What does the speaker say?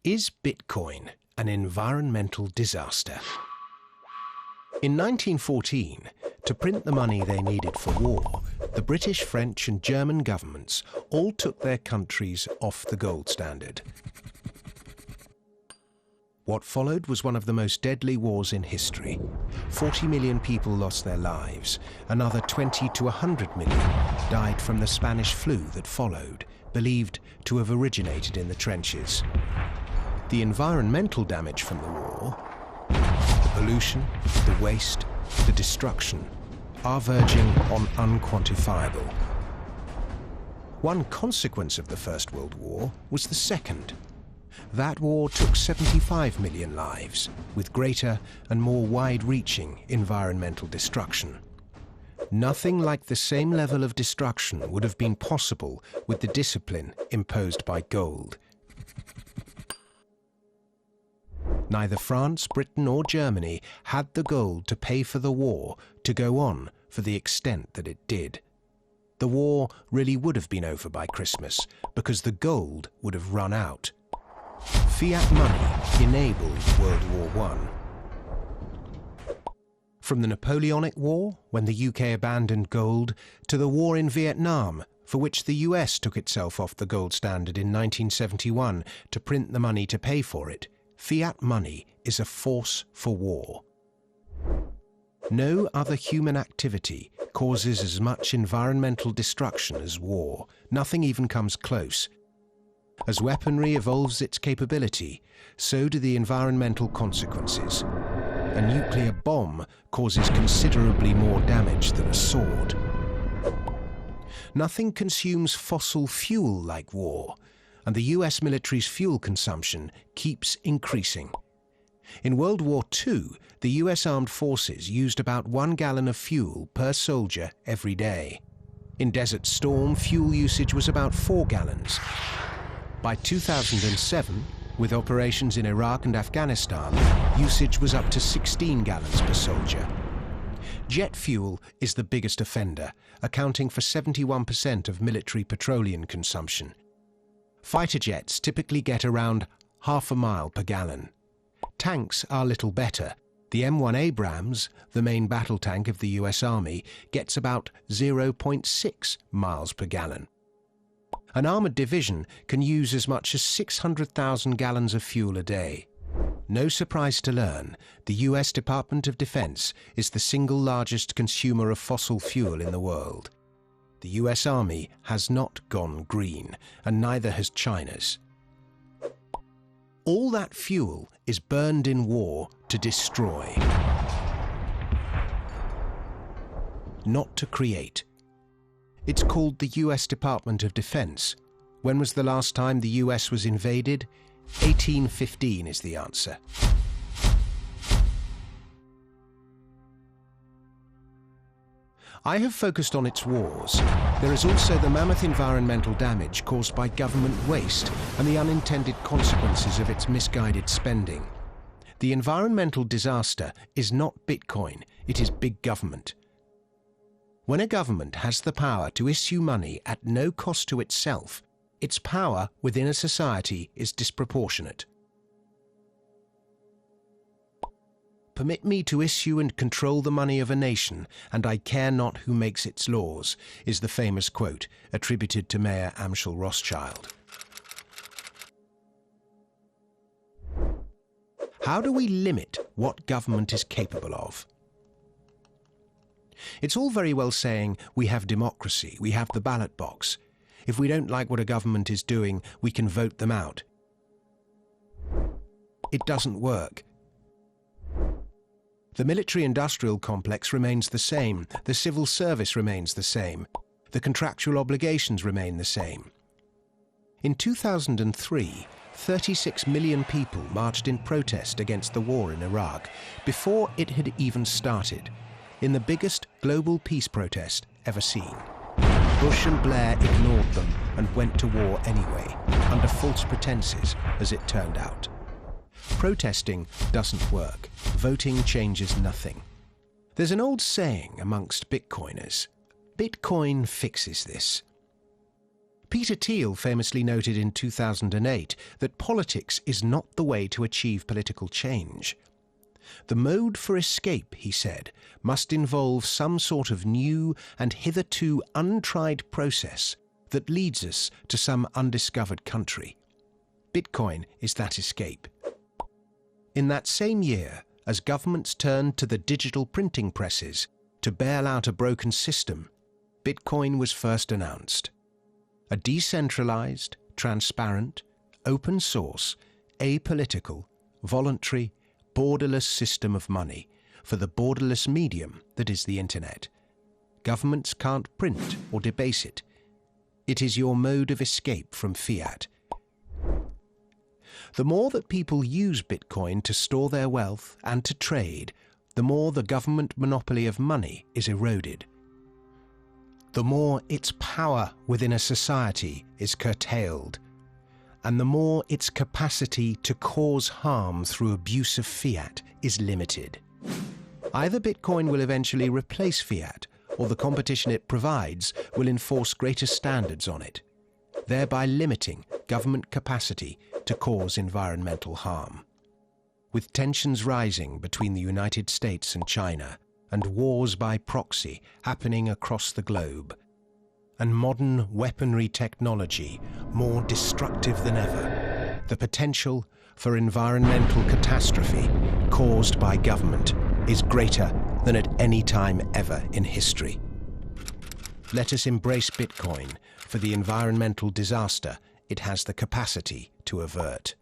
Is Bitcoin an environmental disaster? In 1914, to print the money they needed for war, the British, French and German governments all took their countries off the gold standard. What followed was one of the most deadly wars in history. 40 million people lost their lives. Another 20 to 100 million died from the Spanish flu that followed, believed to have originated in the trenches. The environmental damage from the war, the pollution, the waste, the destruction, are verging on unquantifiable. One consequence of the First World War was the Second. That war took 75 million lives, with greater and more wide-reaching environmental destruction. Nothing like the same level of destruction would have been possible with the discipline imposed by gold. Neither France, Britain or Germany had the gold to pay for the war to go on for the extent that it did. The war really would have been over by Christmas because the gold would have run out. Fiat money enabled World War I. From the Napoleonic War, when the UK abandoned gold, to the war in Vietnam, for which the US took itself off the gold standard in 1971 to print the money to pay for it, fiat money is a force for war. No other human activity causes as much environmental destruction as war. Nothing even comes close. As weaponry evolves its capability, so do the environmental consequences. A nuclear bomb causes considerably more damage than a sword. Nothing consumes fossil fuel like war, and the US military's fuel consumption keeps increasing. In World War II, the US Armed Forces used about 1 gallon of fuel per soldier every day. In Desert Storm, fuel usage was about 4 gallons. By 2007, with operations in Iraq and Afghanistan, usage was up to 16 gallons per soldier. Jet fuel is the biggest offender, accounting for 71% of military petroleum consumption. Fighter jets typically get around half a mile per gallon. Tanks are little better. The M1 Abrams, the main battle tank of the US Army, gets about 0.6 miles per gallon. An armoured division can use as much as 600,000 gallons of fuel a day. No surprise to learn, the US Department of Defense is the single largest consumer of fossil fuel in the world. The US Army has not gone green, and neither has China's. All that fuel is burned in war to destroy, not to create. It's called the US Department of Defense. When was the last time the US was invaded? 1815 is the answer. I have focused on its wars. There is also the mammoth environmental damage caused by government waste and the unintended consequences of its misguided spending. The environmental disaster is not Bitcoin, it is big government. When a government has the power to issue money at no cost to itself, its power within a society is disproportionate. Permit me to issue and control the money of a nation, and I care not who makes its laws, is the famous quote attributed to Mayor Amschel Rothschild. How do we limit what government is capable of? It's all very well saying we have democracy, we have the ballot box. If we don't like what a government is doing, we can vote them out. It doesn't work. The military-industrial complex remains the same, the civil service remains the same, the contractual obligations remain the same. In 2003, 36 million people marched in protest against the war in Iraq before it had even started, in the biggest global peace protest ever seen. Bush and Blair ignored them and went to war anyway, under false pretenses, as it turned out. Protesting doesn't work. Voting changes nothing. There's an old saying amongst Bitcoiners, Bitcoin fixes this. Peter Thiel famously noted in 2008 that politics is not the way to achieve political change. The mode for escape, he said, must involve some sort of new and hitherto untried process that leads us to some undiscovered country. Bitcoin is that escape. In that same year, as governments turned to the digital printing presses to bail out a broken system, Bitcoin was first announced. A decentralized, transparent, open source, apolitical, voluntary, borderless system of money for the borderless medium that is the internet. Governments can't print or debase it. It is your mode of escape from fiat. The more that people use Bitcoin to store their wealth and to trade, the more the government monopoly of money is eroded. The more its power within a society is curtailed, and the more its capacity to cause harm through abuse of fiat is limited. Either Bitcoin will eventually replace fiat, or the competition it provides will enforce greater standards on it, thereby limiting government capacity to cause environmental harm. With tensions rising between the United States and China, and wars by proxy happening across the globe, and modern weaponry technology more destructive than ever, the potential for environmental catastrophe caused by government is greater than at any time ever in history. Let us embrace Bitcoin for the environmental disaster it has the capacity to avert.